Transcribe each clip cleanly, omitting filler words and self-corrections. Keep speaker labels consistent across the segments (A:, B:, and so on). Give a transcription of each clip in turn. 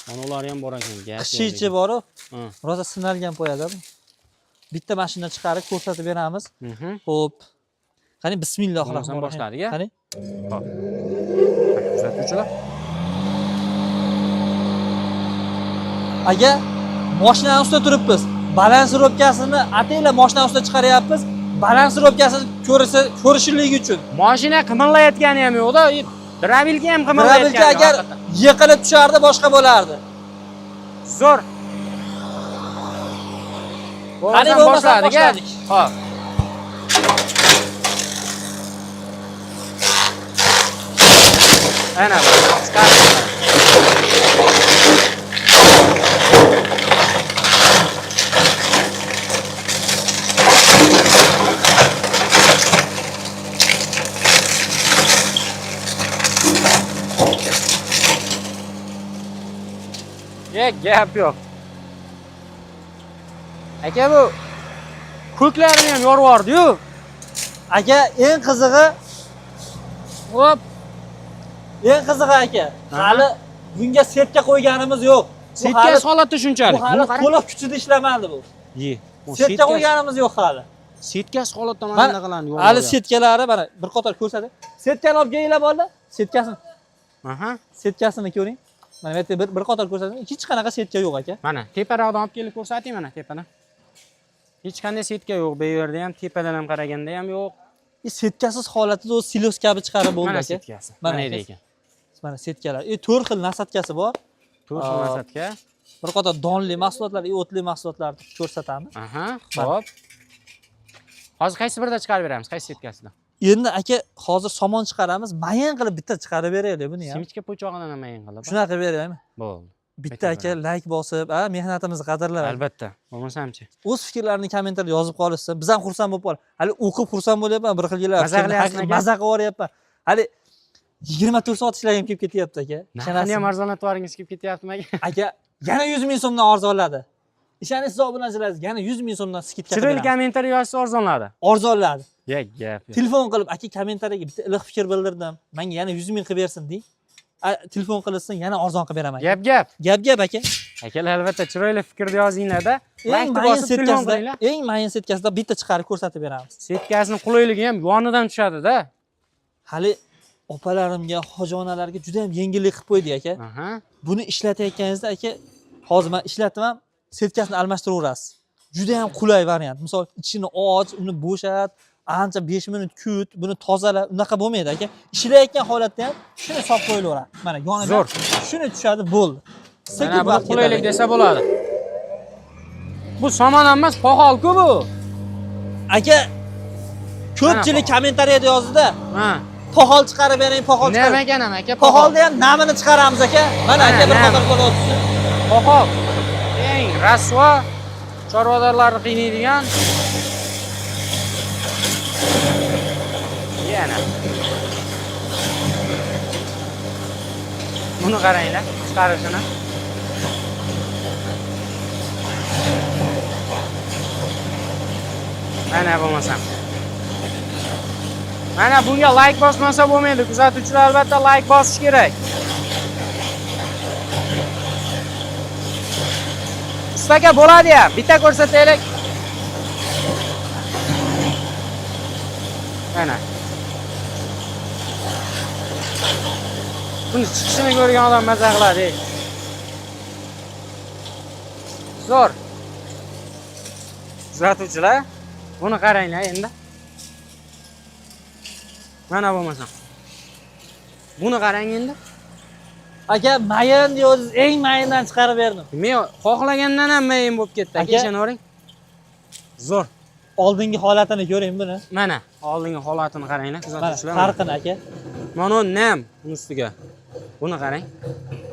A: Mana ular ham bor ekan.
B: Qishichi bor-ku. Rosa sinalgan qo'yadi bu. Bitta mashina chiqarib ko'rsatib beramiz. Xo'p. Qani bismillahirrohmanirrohim.
A: Boshladik, a?
B: Qani.
A: Hop. Kuzatuvchilar.
B: Aka, mashinaning ustida turibmiz. Balansirovkasini ataylar mashinaning ustida chiqaryapmiz. Balansirovkasini ko'rishinligi uchun.
A: Mashina qimirlayotgani ham yo'q-da. Drabilga ham qimirlayotgani.
B: Drabilga agar yiqilib tushardi, boshqa bo'lardi.
A: Zo'r.
B: Qani boshladik.
A: Hop. Ana bu chiqarib. Gap yo'q. Aka bu ko'klarini ham yorib yubordi-yu.
B: Aka, eng qizig'i
A: Hop.
B: eng qizig'i aka, hali bunga setka qo'yganimiz yo'q.
A: Setka holatda shunchalik.
B: Bu hali to'liq kuchida ishlamadi bu. Setka qo'yganimiz yo'q hali.
A: Setkasi holatda mana bunaqalarni yo'q.
B: Hali setkalari mana bir qator ko'rsatib. Setkani olib kelinglar bo'ldi. Setkasini. Setkasini ko'ring. Mana bu yerda bir qator ko'rsating. Hech qanaqa setka yo'q aka.
A: Mana teparoqdan olib kelib ko'rsating mana tepadan. Hech qanday setka yo'q. Bu yerda ham tepadan ham qaraganda ham yo'q.
B: Setkasiz holatida o'z silos kabi chiqarib bo'ldi aka.
A: Mana setkasi. Mana edi ekan.
B: Mana setkalar. 4 xil nasatkasi bor.
A: 4 xil nasatka.
B: Bir qator donli mahsulotlar, o'tli mahsulotlarni ko'rsatamiz.
A: Xo'p. Hozir qaysi birida chiqarib beramiz? Qaysi setkasidan?
B: Endi aka, hozir somon chiqaramiz. Mayin qilib bitta chiqarib beraylik buni ham.
A: Simichka po'chog'idan ham mayin qilib.
B: Shunaqa beraymi?
A: Bo'ldi.
B: Bitta aka like bosib, mehnatimizni qadrlab.
A: Albatta. Bo'lmasamchi.
B: O'z fikrlarini kommentariyada yozib qolishsin. Biz ham xursand bo'lib qolamiz. Hali o'qib xursand bo'lyapman, bir xil yillar. Maza qilib yuboryapman. Hali 24 soat ishlagim kelib ketyapti aka.
A: Qanday ham arzonlatvoringiz kelib ketyaptimi aka?
B: Aka, yana 100 ming so'mdan arzonladi. Ishoningiz obunachilaringiz yana 100 ming so'mdan skidka qiladi.
A: Chiroyli kommentariy yozsa arzonladi.
B: Arzonladi.
A: Gap.
B: Telefon qilib, aka kommentariyaga bitta iliq fikr bildirdim. Menga yana 100 ming qilib bersin deng. Telefon qilsin, yana arzon qilib beraman. Gap aka.
A: Akalar albatta chiroyli fikrni yozinglar-da. Like bosib telefon qilinglar.
B: Eng mayin setkasida bitta chiqarib ko'rsatib beramiz.
A: Setkasining qulayligi ham yonidan tushadi-da.
B: Hali opalarimga, hojonalarga juda ham yengillik qilib qo'ydik aka. Buni ishlatayotganingizda aka, hozir men ishlatdim, setkasini almashtiraverasiz. Juda ham qulay variant. Misol, ichini och, uni bo'shat, ancha 5 minut kut, buni tozala, unaqa bo'lmaydi aka. Ishlayotgan holatda ham shuni solib qo'yilaveradi. Mana yonidan shuni tushadi, bo'ldi.
A: Mana bu qulaylik desa bo'ladi. Bu somon emas, poxol-ku bu.
B: Aka, ko'pchilik kommentariyada yozdi-da. Poxol chiqarib bering, poxol chiqarib.
A: Nima ekan aka?
B: Poxolda ham namini chiqaramiz aka. Mana aka bir qator bo'lyapti.
A: Poxol. Eng rasvo chorvadorlarni qiynaydigan. Yana. Buni qaranglar, chiqarishini. Mana bo'lmasam. Mana bunga like bosmasa bo'lmaydi. Kuzatuvchilar albatta like bosish kerak. Ustaga bo'ladi ya. Bitta ko'rsataylik. Mana. Buni chiqishini ko'rgan odam maza qiladi. Zo'r. Kuzatuvchilar, buni qaranglar endi. Mana bo'lmasam. Buni qarang endi.
B: Aka, mayin deysiz, eng mayindan chiqarib berdim.
A: Men xohlagandan ham mayin bo'lib ketdi. Aka, ishonavering. Zo'r.
B: Oldingi holatini ko'ring buni.
A: Mana, oldingi holatini qaranglar, kuzatuvchilar.
B: Farqini aka.
A: Mana nam ustiga. Buni qarang.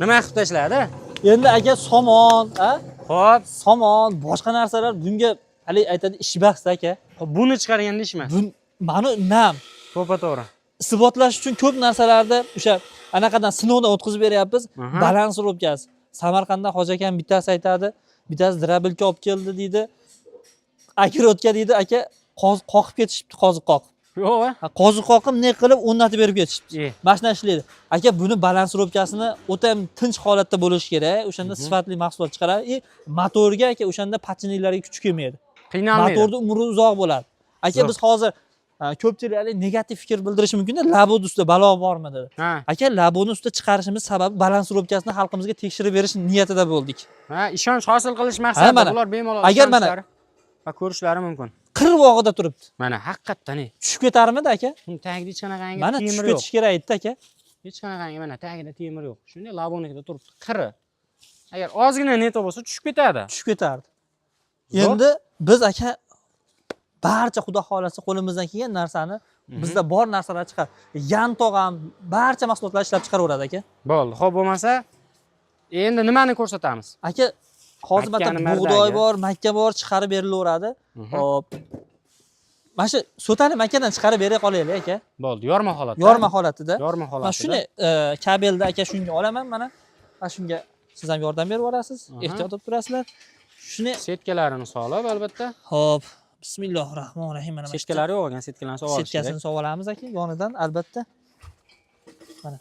A: Nima qilib tashladi?
B: Endi aka somon,
A: Xo'p,
B: somon, boshqa narsalar bunga hali aytadi ish bahs aka.
A: Buni chiqarganda ishmas.
B: Mana nam.
A: To'g'ri.
B: Isbotlash uchun ko'p narsalarda o'sha anaqadan sinovdan o'tkazib beryapmiz. Balansirovkasi. Samarqanddan Hoji akam bittasi aytadi, bittasi drabilka olib keldi deydi. Akirotga deydi, aka qoqib ketishibdi, qoziq qoqib.
A: Yo'q.
B: Qoziq qoqib ne qilib o'rnatib berib ketishibdi.
A: E.
B: Mashina ishlaydi. Aka, buni balansirovkasini o'ta ham tinch holatda bo'lishi kerak. O'shanda sifatli mahsulot chiqaradi. Motorga aka o'shanda patchinliklarga kuch kelmaydi.
A: Qiynalmaydi.
B: Motorning umri uzoq bo'ladi. Aka, biz hozir ko'pchilik negativ fikr bildirishi mumkin-da, labod ustida balo bormi dedi. Aka, labodni ustida chiqarishimiz sababi balansirovkasini xalqimizga tekshirib berish niyatida bo'ldik.
A: Ishonch hosil qilish maqsadida ular bemalol
B: agar mana
A: va ko'rishlari mumkin.
B: Qirg'og'ida turibdi.
A: Mana haqiqatdan
B: tushib ketarmidi aka?
A: Tagida hech qanaqangi
B: temir yo'q. Mana tushib ketish kerak edi aka.
A: Hech qanaqangi mana tagida temir yo'q. Shunday labonikida turibdi. Qiri. Agar ozgina neto bo'lsa tushib ketadi.
B: Tushib ketardi. Endi biz aka barcha xudo xolasa qo'limizdan kelgan narsani bizda bor narsalar chiqar. Yantoq ham barcha mahsulotlar ishlab chiqaraveradi aka.
A: Bo'ldi. Xo'p bo'lmasa endi nimani ko'rsatamiz?
B: Aka, hozir bug'doy bor, makka bor, chiqarib berilaveradi. Xo'p. Mana shu sotani makkadan chiqarib bera qolaylik aka.
A: Bo'ldi, yorma holatda.
B: Yorma holatida.
A: Yorma holatida.
B: Mana shuni kabelda aka shunga olaman mana. Mana shunga siz ham yordam berib olasiz. Ehtiyot bo'lib turasizlar. Shuni
A: setkalarini solib albatta.
B: Xo'p. Bismillahirrohmanirrohim. Mana
A: setkalari yo'q ekan, setkalarni solib olamiz.
B: Setkasini solib olamiz aka, yonidan albatta. Mana.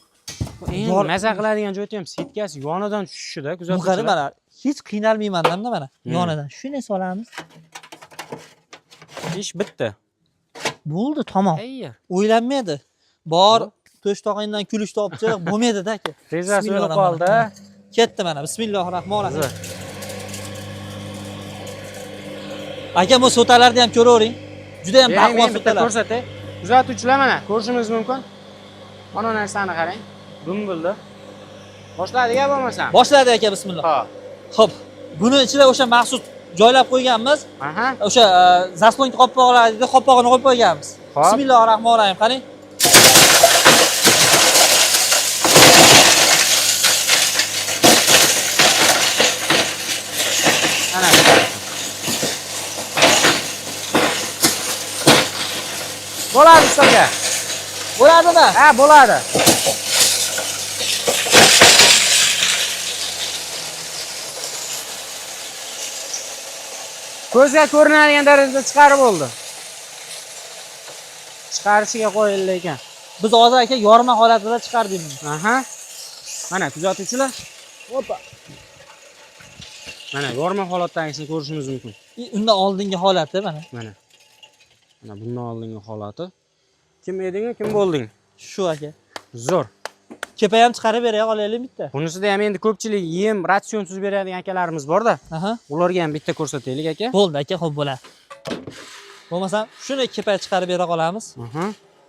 A: Eng maza qiladigan joyi ham setkasi yonidan tushishida, kuzatuvchilar.
B: Buqari mana hech qiynalmayman-da mana. Yonidan shuni solamiz.
A: Ish bitdi.
B: Bo'ldi, tamom. O'ylanmaydi. Bor, to'shtog'ingdan kulish topchiq bo'lmaydi-da aka.
A: Rezasi o'lib qoldi.
B: Ketdi mana. Bismillahirrohmanirrohim. Aka, bu sotalarni ham ko'ravering. Juda ham baquvvat sotalar.
A: Ko'rsatay. Kuzatuvchilar mana ko'rishingiz mumkin. Mana narsani qarang. Dumbildi. Boshladiga bo'lmasam.
B: Boshladi aka, bismillah. Xo'p. Buni ichida o'sha maxsus joylab qo'yganmiz. O'sha zaslonka qo'pqoqlar deydi, qo'pqog'ini qo'yib qo'yganmiz. Bismillahirrohmanirrohim. Qarang.
A: Ana. Bo'ladi sizga.
B: Bo'ladimi?
A: Ha, bo'ladi. Ko'zga ko'rinadigan darajada chiqarib bo'ldi. Chiqarishiga qo'yildi ekan.
B: Biz hozir aka yorma holatida chiqardik buni.
A: Mana kuzatuvchilar. Hoppa. Mana yorma holatdagisini ko'rishingiz mumkin.
B: Undan oldingi holati mana.
A: Mana bundan oldingi holati. Kim eding, kim bo'lding?
B: Shu aka.
A: Zo'r.
B: Kepa ham chiqarib beray qolaylik bitta.
A: Bunisida ham endi ko'pchilik yem ratsionsiz beradigan akalarimiz bor-da. Ularga ham bitta ko'rsataylik aka.
B: Bo'ldi aka, xo'p bo'ladi. Bo'lmasam shuni kepa chiqarib bera qolamiz.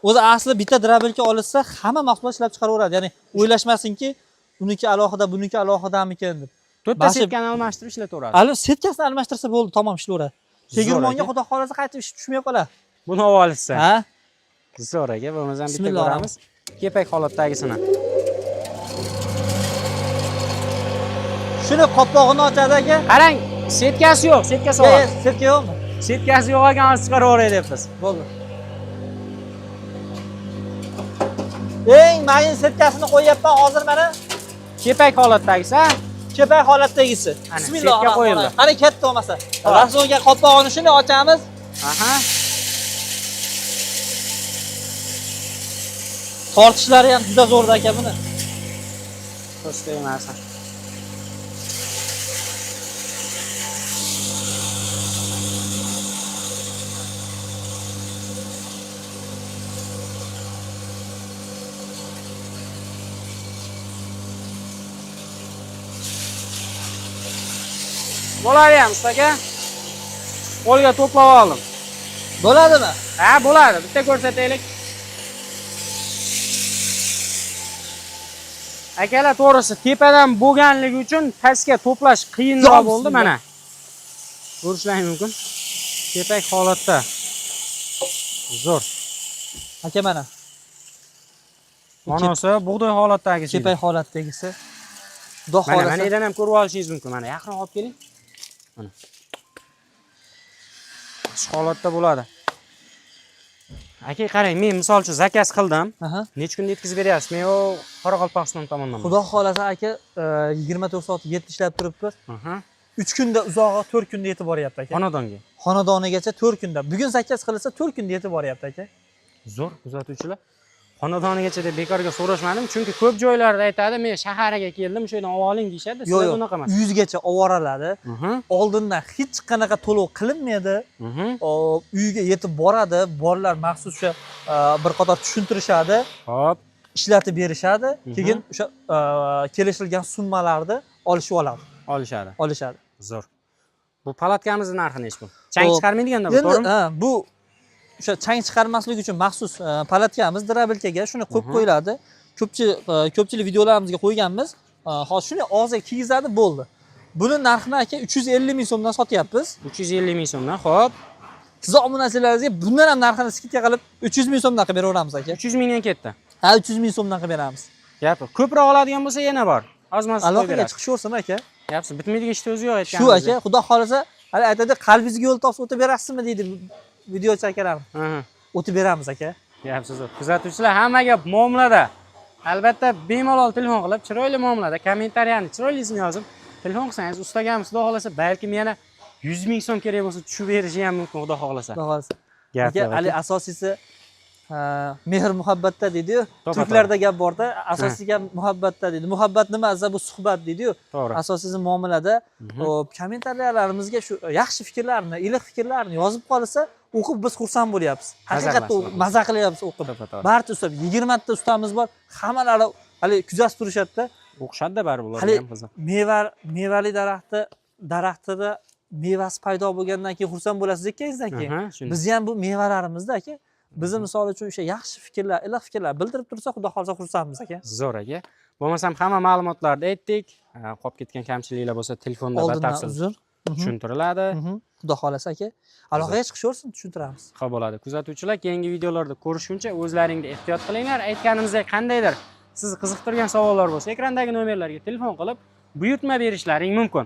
B: O'zi asli bitta drabelka olinsa, hamma mahsulot ishlab chiqaraveradi. Ya'ni o'ylashmasinki, uniki alohida, buniki alohidamikan deb.
A: To'rtta setkani almashtirib ishlataveradi.
B: Hali setkasini almashtirsa bo'ldi, tamom ishlayveradi. Tegirmonga xudo xolasa qaytib ish tushmay qoladi.
A: Buni olib olishsa. Zo'r aka, bo'lmasam bitta ko'ramiz. Kepak holatdagisini.
B: Shuni qoplog'ini ochadi aka.
A: Qarang, setkasi yo'q, setkasi bor.
B: Setka yo'qmi?
A: Setkasi yo'q ekan, olib chiqaraveray debmiz.
B: Bo'ldi. Eng mayin setkasini qo'yapman hozir mana.
A: Kepak holatdagisi, ha?
B: Kepak holatdagisi. Bismillahirrohmanirrohim. Qani katta bo'lmasa. Rasonga qoplog'ini shuni ochamiz. Tortishlari ham juda zo'r aka buni.
A: To'stay emas. Bo'ladi ham aka. Qo'lga to'plab oldim.
B: Bo'ladimi?
A: Ha, bo'ladi. Bitta ko'rsataylik. Akalar, to'g'risi tepadan bo'lganligi uchun pastga to'plash qiyinroq bo'ldi mana. Ko'rishlaring mumkin. Kepak holatda. Zo'r.
B: Aka mana.
A: Monasi bug'doy holatdagisi.
B: Kepak holatdagisi. Xudo xolasa.
A: Mana yerdan ham ko'rib olishingiz mumkin. Mana yaqinroq olib keling. Mana. Shu holatda bo'ladi. Aka, qarang, men misol uchun zakaz qildim. Necha kunda yetkazib beryapsiz? Men u Qoraqalpog'iston tomonidan.
B: Xudo xolasa aka, 24 soat 7 ishlab turibmiz. 3 kunda uzog'i 4 kunda yetib boryapti aka.
A: Xonadonga.
B: Xonadonigacha 4 kunda. Bugun zakaz qilinsa 4 kunda yetib boryapti aka.
A: Zo'r kuzatuvchilar. Xonadonigacha deb bekorga so'rashmadim, chunki ko'p joylarda aytadi, men shaharga keldim, shu yerdan olib oling deyshadi. Sizlar unaqa emas.
B: Uyingizgacha olib boraladi. Oldindan hech qanaqa to'lov qilinmaydi. Uyiga yetib boradi, bolalar maxsus o'sha bir qator tushuntirishadi.
A: Xo'p,
B: ishlatib berishadi, keyin o'sha kelishilgan summalarni olishib olishadi.
A: Zo'r. Bu palatkamizning narxi nechi pul? Chang chiqarmaydiganda bu, to'g'rimi?
B: Ha, bu o'sha chang chiqarmaslik uchun maxsus palatkamiz drabilkaga shuni qo'yib qo'yiladi. Ko'pchilik videolarimizga qo'yganmiz. Hozir shuni og'ziga kiygizadi, bo'ldi. Buni narxini aka 350 ming so'mdan sotyapmiz.
A: 350 ming so'mdan, xo'p.
B: Siz obunachilaringizga bundan ham narxini skidga qilib 300 ming so'mdan qilib beraveramiz aka.
A: 300 mingdan ketdi.
B: Ha, 300 ming so'mdan qilib beramiz.
A: Gapi, ko'proq oladigan bo'lsa yana bor. Ozmas
B: aloqaga chiqishaversin aka.
A: Gapsi bitmaydigan ishni o'zi yo'q aytgan.
B: Shu aka, xudo xolasa, hali aytadi, qalbingizga yo'l topsa o'tib berasizmi deydi videochi akalar. O'tib beramiz aka.
A: Gapsiz yo'q. Kuzatuvchilar, hamma gap muomalada. Albatta bemalol telefon qilib, chiroyli muomalada kommentariyani chiroylisini yozib, telefon qilsangiz ustagamiz xudo xolasa balkim yana 100 ming so'm kerak bo'lsa tushib berishi ham mumkin, xudo xolasa.
B: Xudo xolasa. Aka, hali asosiysi mehr muhabbatda deydi-yu. Turklarda gap bor-da, asosiy gap muhabbatda deydi. Muhabbat nima? Aza bu suhbat deydi-yu. Asosiysi muomalada. Kommentariyalarimizga shu yaxshi fikrlarni, iliq fikrlarni yozib qolsa, o'qib biz xursand bo'lyapmiz. Haqiqatda maza qilyapmiz o'qib. Barcha usta 20 ta ustamiz bor. Hammalari hali kuzatib turishadi-da.
A: O'xshadi baribir ular ham qiziq.
B: Mevali daraxtida mevasi paydo bo'lgandan keyin xursand bo'lasiz ekaningizdan keyin. Biz ham bu mevalarimizda aka, bizni misol uchun o'sha yaxshi fikrlar, iliq fikrlar bildirib tursa, xudo xolasa xursandmiz aka.
A: Zo'r aka. Bo'lmasam hamma ma'lumotlarni aytdik. Qolib ketgan kamchiliklar bo'lsa telefonda batafsil tushuntiriladi.
B: Xudo xolasa aka, aloqaga chiqishaversin, tushuntiramiz.
A: Xo'p bo'ladi. Kuzatuvchilar, keyingi videolarda ko'rishguncha o'zlaringni ehtiyot qilinglar. Aytganimizdek, qandaydir sizni qiziqtirgan savollar bo'lsa, ekrandagi nomerlarga telefon qilib buyurtma berishlaring mumkin.